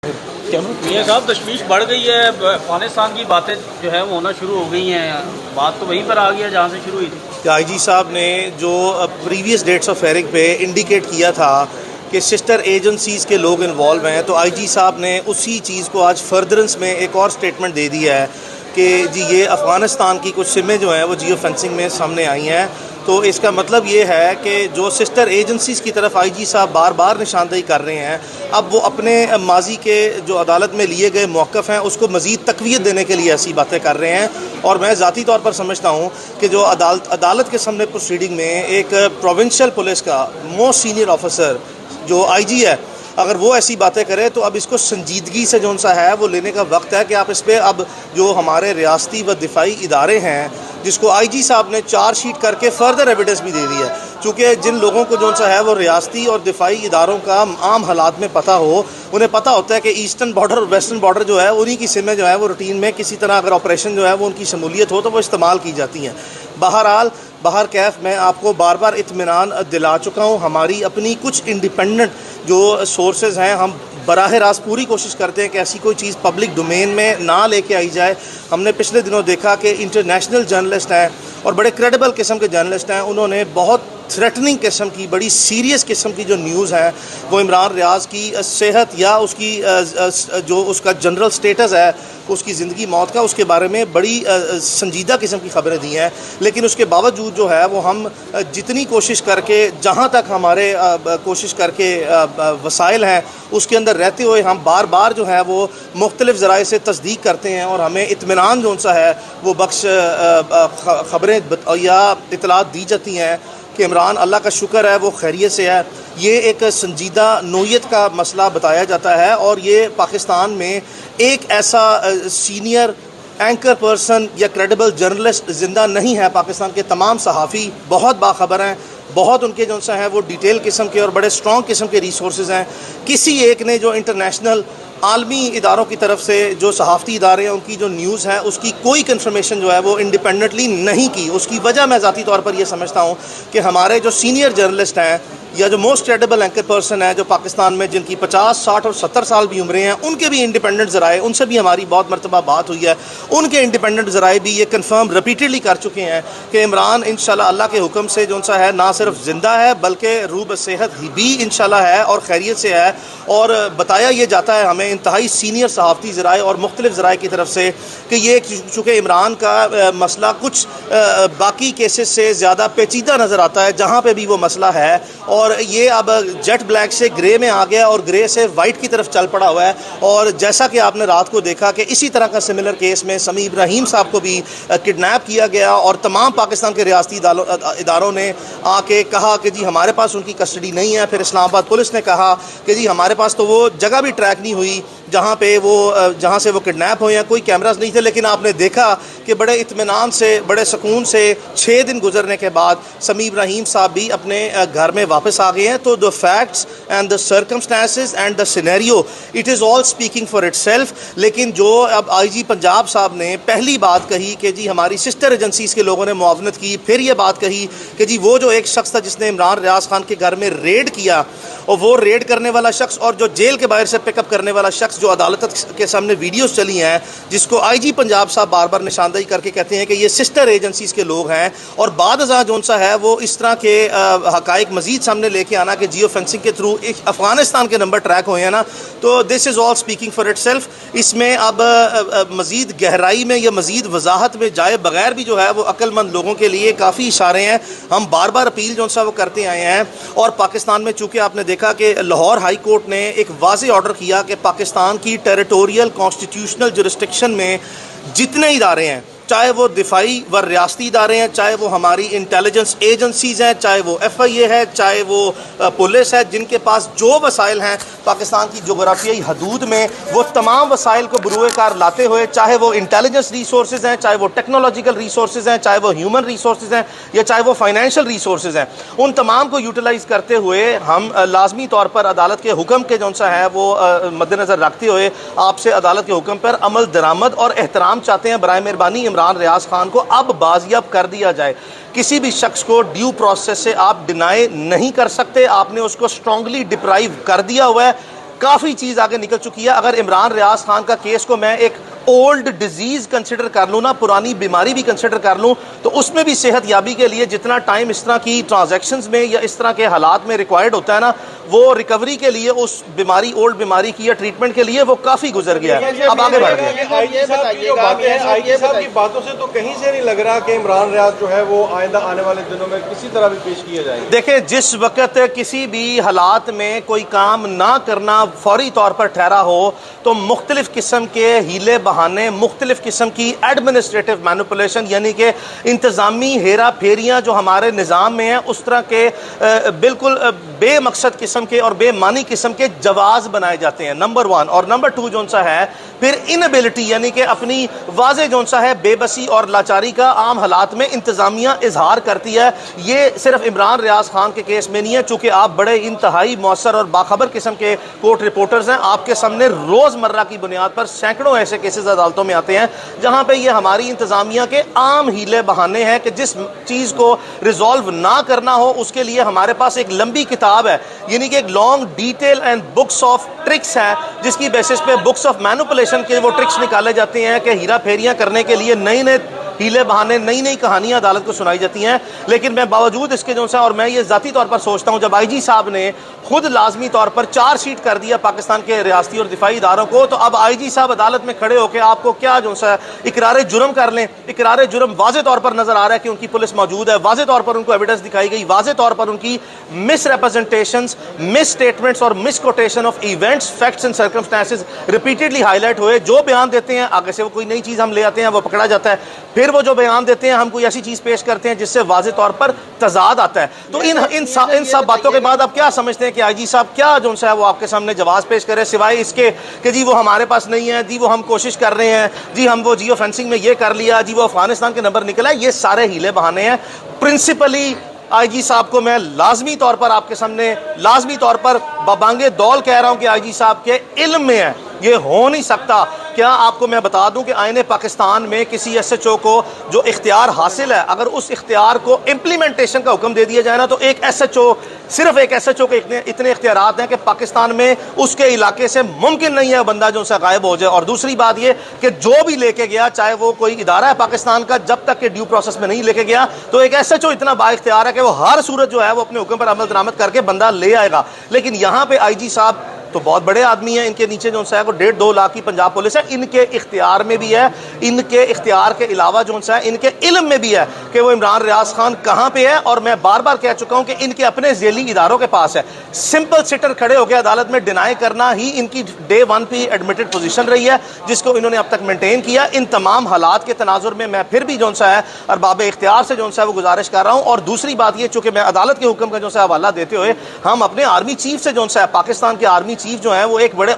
میاں صاحب تشویش بڑھ گئی ہے، افغانستان کی باتیں جو ہے وہ ہونا شروع ہو گئی ہیں، بات تو وہیں پر آ گئی ہے جہاں سے شروع ہوئی تھی۔ آئی جی صاحب نے جو پریویس ڈیٹس آف ہیئرنگ پہ انڈیکیٹ کیا تھا کہ سسٹر ایجنسیز کے لوگ انوالو ہیں، تو آئی جی صاحب نے اسی چیز کو آج فردرنس میں ایک اور سٹیٹمنٹ دے دی ہے کہ جی یہ افغانستان کی کچھ سمیں جو ہیں وہ جیو فینسنگ میں سامنے آئی ہیں۔ تو اس کا مطلب یہ ہے کہ جو سسٹر ایجنسیز کی طرف آئی جی صاحب بار بار نشاندہی کر رہے ہیں، اب وہ اپنے ماضی کے جو عدالت میں لیے گئے موقف ہیں اس کو مزید تقویت دینے کے لیے ایسی باتیں کر رہے ہیں۔ اور میں ذاتی طور پر سمجھتا ہوں کہ جو عدالت کے سامنے پروسیڈنگ میں ایک پروونشل پولیس کا موسٹ سینئر آفیسر جو آئی جی ہے، اگر وہ ایسی باتیں کرے تو اب اس کو سنجیدگی سے جو سا ہے وہ لینے کا وقت ہے کہ آپ اس پہ اب جو ہمارے ریاستی و دفاعی ادارے ہیں جس کو آئی جی صاحب نے چارج شیٹ کر کے فردر ایویڈنس بھی دے دی ہے، چونکہ جن لوگوں کو جو سا ہے وہ ریاستی اور دفاعی اداروں کا عام حالات میں پتہ ہو، انہیں پتہ ہوتا ہے کہ ایسٹرن بارڈر اور ویسٹرن بارڈر جو ہے انہی کی سمیں جو ہے وہ روٹین میں کسی طرح اگر آپریشن جو ہے وہ ان کی شمولیت ہو تو وہ استعمال کی جاتی ہیں۔ بہر کیف میں آپ کو بار بار اطمینان دلا چکا ہوں، ہماری اپنی کچھ انڈیپینڈنٹ جو سورسز ہیں، ہم براہ راست پوری کوشش کرتے ہیں کہ ایسی کوئی چیز پبلک ڈومین میں نہ لے کے آئی جائے۔ ہم نے پچھلے دنوں دیکھا کہ انٹرنیشنل جرنلسٹ ہیں اور بڑے کریڈیبل قسم کے جرنلسٹ ہیں، انہوں نے بہت تھریٹننگ قسم کی، بڑی سیریس قسم کی جو نیوز ہے وہ عمران ریاض کی صحت یا اس کی جو اس کا جنرل سٹیٹس ہے، اس کی زندگی موت کا، اس کے بارے میں بڑی سنجیدہ قسم کی خبریں دی ہیں۔ لیکن اس کے باوجود جو ہے وہ ہم جتنی کوشش کر کے، جہاں تک ہمارے کوشش کر کے وسائل ہیں اس کے اندر رہتے ہوئے ہم بار بار جو ہے وہ مختلف ذرائع سے تصدیق کرتے ہیں اور ہمیں اطمینان جو سا ہے وہ بخش خبریں یا اطلاعات دی جاتی ہیں کہ عمران اللہ کا شکر ہے وہ خیریت سے ہے۔ یہ ایک سنجیدہ نوعیت کا مسئلہ بتایا جاتا ہے اور یہ پاکستان میں ایک ایسا سینئر اینکر پرسن یا کریڈیبل جرنلسٹ زندہ نہیں ہے۔ پاکستان کے تمام صحافی بہت باخبر ہیں، بہت ان کے جو سا ہیں وہ ڈیٹیل قسم کے اور بڑے سٹرونگ قسم کے ریسورسز ہیں۔ کسی ایک نے جو انٹرنیشنل عالمی اداروں کی طرف سے جو صحافتی ادارے ہیں ان کی جو نیوز ہے اس کی کوئی کنفرمیشن جو ہے وہ انڈیپینڈنٹلی نہیں کی۔ اس کی وجہ میں ذاتی طور پر یہ سمجھتا ہوں کہ ہمارے جو سینئر جرنلسٹ ہیں یا جو موسٹ کریڈیبل اینکر پرسن ہیں جو پاکستان میں جن کی 50، 60 اور 70 سال بھی عمریں ہیں، ان کے بھی انڈیپینڈنٹ ذرائع، ان سے بھی ہماری بہت مرتبہ بات ہوئی ہے، ان کے انڈیپینڈنٹ ذرائع بھی یہ کنفرم ریپیٹڈلی کر چکے ہیں کہ عمران انشاءاللہ اللہ کے حکم سے جو سا ہے نہ صرف زندہ ہے بلکہ روح صحت بھی انشاءاللہ ہے اور خیریت سے ہے۔ اور بتایا یہ جاتا ہے ہمیں انتہائی سینئر صحافتی ذرائع اور مختلف ذرائع کی طرف سے کہ یہ چونکہ عمران کا مسئلہ کچھ باقی کیسز سے زیادہ پیچیدہ نظر آتا ہے، جہاں پہ بھی وہ مسئلہ ہے، اور یہ اب جیٹ بلیک سے گرے میں آ گیا اور گرے سے وائٹ کی طرف چل پڑا ہوا ہے۔ اور جیسا کہ آپ نے رات کو دیکھا کہ اسی طرح کا سملر کیس میں سمیع ابراہیم صاحب کو بھی کڈنیپ کیا گیا اور تمام پاکستان کے ریاستی اداروں نے آ کے کہا کہ جی ہمارے پاس ان کی کسٹڈی نہیں ہے۔ پھر اسلام آباد پولیس نے کہا کہ جی ہمارے پاس تو وہ جگہ بھی ٹریک نہیں ہوئی جہاں سے وہ کڈنیپ ہوئے ہیں، کوئی کیمراز نہیں تھے۔ لیکن آپ نے دیکھا کہ بڑے اطمینان سے، بڑے سکون سے 6 دن گزرنے کے بعد سمیع ابراہیم صاحب بھی اپنے گھر میں واپس آ گئے ہیں۔ تو the facts and the circumstances and the scenario it is all speaking for itself۔ لیکن جو اب آئی جی پنجاب صاحب نے پہلی بات کہی کہ جی ہماری سسٹر ایجنسیز کے لوگوں نے معاونت کی، پھر یہ بات کہی کہ جی وہ جو ایک شخص تھا جس نے عمران ریاض خان کے گھر میں ریڈ کیا، اور وہ ریڈ کرنے والا شخص اور جو جیل کے باہر سے پک اپ کرنے والا شخص جو عدالت کے سامنے ویڈیوز چلی ہیں جس کو آئی جی پنجاب صاحب بار بار نشاندہی کر کے کہتے ہیں کہ یہ سسٹر ایجنسیز کے لوگ ہیں، اور بعد ازاں جو سا ہے وہ اس طرح کے حقائق مزید سامنے لے کے آنا کہ جیو فینسنگ کے تھرو ایک افغانستان کے نمبر ٹریک ہوئے ہیں نا، تو دس از آل اسپیکنگ فار اٹ سیلف۔ اس میں اب مزید گہرائی میں یا مزید وضاحت میں جائے بغیر بھی جو ہے وہ عقل مند لوگوں کے لیے کافی اشارے ہیں۔ ہم بار بار اپیل جو سا وہ کرتے آئے ہیں، اور پاکستان میں چونکہ آپ نے دیکھا کہ لاہور ہائی کورٹ نے ایک واضح آرڈر کیا کہ پاکستان کی ٹیریٹوریل کانسٹیٹیوشنل جورسڈکشن میں جتنے ادارے ہیں، چاہے وہ دفاعی و ریاستی ادارے ہیں، چاہے وہ ہماری انٹیلیجنس ایجنسیز ہیں، چاہے وہ ایف آئی اے ہے، چاہے وہ پولیس ہے، جن کے پاس جو وسائل ہیں پاکستان کی جغرافیائی حدود میں، وہ تمام وسائل کو بروئے کار لاتے ہوئے، چاہے وہ انٹیلیجنس ریسورسز ہیں، چاہے وہ ٹیکنالوجیکل ریسورسز ہیں، چاہے وہ ہیومن ریسورسز ہیں، یا چاہے وہ فائنینشیل ریسورسز ہیں، ان تمام کو یوٹیلائز کرتے ہوئے ہم لازمی طور پر عدالت کے حکم کے جو سا ہے وہ مد نظر رکھتے ہوئے آپ سے عدالت کے حکم پر عمل درآمد اور احترام چاہتے ہیں۔ برائے مہربانی عمران ریاض خان کو اب بازیاب کر دیا جائے۔ کسی بھی شخص کو ڈیو پروسیس سے آپ ڈینائی نہیں کر سکتے، آپ نے اس کو اسٹرانگلی ڈپرائیو کر دیا ہوا ہے۔ کافی چیز آگے نکل چکی ہے. اگر عمران ریاض خان کا کیس کو میں ایک اولڈ ڈیزیز کنسیڈر کر لوں نا, پرانی بیماری بھی کنسیڈر کر لوں, تو اس میں بھی صحت یابی کے لیے جتنا ٹائم اس طرح کی ٹرانزیکشنز میں یا اس طرح کے حالات میں ریکوائرڈ ہوتا ہے نا, وہ ریکوری کے لیے اس بیماری, اولڈ بیماری کی یا ٹریٹمنٹ کے لیے وہ کافی گزر گیا ہے. اب آگے بڑھ گئے. آئی جی صاحب کی باتوں سے تو کہیں سے نہیں لگ رہا کہ عمران ریاض جو ہے وہ آئندہ آنے والے دنوں میں کسی طرح بھی پیش کیا جائے گا. دیکھیں, جس وقت کسی بھی حالات میں کوئی کام نہ کرنا فوری طور پر ٹھہرا ہو تو مختلف قسم کے ہیلے بہانے, مختلف قسم کی ایڈمنسٹریٹو مینوپولیشن یعنی کہ انتظامی ہیرا پھیریاں جو ہمارے نظام میں ہیں, اس طرح کے بالکل بے مقصد قسم کے اور بے معنی قسم کے جواز بنائے جاتے ہیں, نمبر 1. اور نمبر 2 جون سا ہے پھر انیبلٹی یعنی کہ اپنی واضح جون سا ہے بے بسی اور لاچاری کا عام حالات میں انتظامیہ اظہار کرتی ہے. یہ صرف عمران ریاض خان کے کیس میں نہیں ہے, چونکہ آپ بڑے انتہائی مؤثر اور باخبر قسم کے کورٹ رپورٹرز ہیں. آپ کے سامنے روزمرہ کی بنیاد پر سینکڑوں ایسے کیسز عدالتوں میں آتے ہیں جہاں پہ یہ ہماری انتظامیہ کے عام ہیلے بہانے ہیں کہ جس چیز کو ریزالو نہ کرنا ہو اس کے لیے ہمارے پاس ایک لمبی کتاب ہے, یعنی کہ ایک long detail and bags of tricks ہے, جس کی بیسس پہ بکس آف مینوپولیشن کے وہ ٹرکس نکالے جاتے ہیں کہ ہیرا پھیریاں کرنے کے لیے نئی نئے ہیلے بہانے, نئی نئی کہانیاں عدالت کو سنائی جاتی ہیں. لیکن میں باوجود اس کے جو سا, اور میں یہ ذاتی طور پر سوچتا ہوں, جب آئی جی صاحب نے خود لازمی طور پر چارج شیٹ کر دیا پاکستان کے ریاستی اور دفاعی اداروں کو, تو اب آئی جی صاحب عدالت میں کھڑے ہو کے آپ کو کیا جو سا اقرار جرم کر لیں. اقرار جرم واضح طور پر نظر آ رہا ہے کہ ان کی پولیس موجود ہے, واضح طور پر ان کو ایویڈنس دکھائی گئی, واضح طور پر ان کی مس ریپرزنٹیشنز, مس اسٹیٹمنٹس اور misquotation of events, facts and circumstances repeatedly highlight ہوئے. جو بیان دیتے ہیں آگے سے وہ کوئی نئی چیز ہم لے آتے ہیں, وہ پکڑا جاتا ہے. پھر وہ جو بیان دیتے ہیں ہم کوئی ایسی چیز پیش کرتے ہیں جس سے واضح طور پر تضاد آتا ہے. تو ان سب باتوں کے بعد آپ کیا سمجھتے ہیں کہ آئی جی صاحب کیا جو ہے وہ آپ کے سامنے جواز پیش کرے, سوائے اس کے کہ جی وہ ہمارے پاس نہیں ہے, جی وہ ہم کوشش کر رہے ہیں, جی ہم وہ جیو فینسنگ میں یہ کر لیا, جی وہ افغانستان کے نمبر نکلا. یہ سارے ہیلے بہانے ہیں. پرنسپلی آئی جی صاحب کو میں لازمی طور پر آپ کے سامنے لازمی طور پر ببانگے دول کہہ رہا ہوں کہ آئی جی صاحب کے علم میں ہے, یہ ہو نہیں سکتا. کیا آپ کو میں بتا دوں کہ آئین پاکستان میں کسی ایس ایچ او کو جو اختیار حاصل ہے, اگر اس اختیار کو امپلیمنٹیشن کا حکم دے دیا جائے نا, تو ایک ایس ایچ او, صرف ایک ایس ایچ او کے اتنے اختیارات ہیں کہ پاکستان میں اس کے علاقے سے ممکن نہیں ہے بندہ جو سے غائب ہو جائے. اور دوسری بات یہ کہ جو بھی لے کے گیا, چاہے وہ کوئی ادارہ ہے پاکستان کا, جب تک کہ ڈیو پروسیس میں نہیں لے کے گیا, تو ایک ایس ایچ او اتنا با اختیار ہے کہ وہ ہر صورت جو ہے وہ اپنے حکم پر عمل درآمد کر کے بندہ لے آئے گا. لیکن یہاں پہ آئی جی صاحب تو بہت بڑے آدمی ہیں, ان کے نیچے جو ہے وہ 1.5-2 لاکھ کی پنجاب پولیس ہے. ان کے اختیار میں بھی ہے, ان کے اختیار کے علاوہ جو ہے ان کے علم میں بھی ہے کہ وہ عمران ریاض خان کہاں پہ ہے. اور میں بار بار کہہ چکا ہوں کہ ان کے اپنے ذیلی اداروں کے پاس ہے. سمپل سٹر کھڑے ہو کے عدالت میں ڈینائی کرنا ہی ان کی ڈے 1 پہ ایڈمٹڈ پوزیشن رہی ہے, جس کو انہوں نے اب تک مینٹین کیا. ان تمام حالات کے تناظر میں میں پھر بھی جو ہے ارباب اختیار سے جو ہے وہ گزارش کر رہا ہوں. اور دوسری بات یہ, چونکہ میں عدالت کے حکم کا جو ہے حوالہ دیتے ہوئے ہم اپنے آرمی چیف سے جو ہے پاکستان کے آرمی چیف جو ہیں وہ ایک بڑے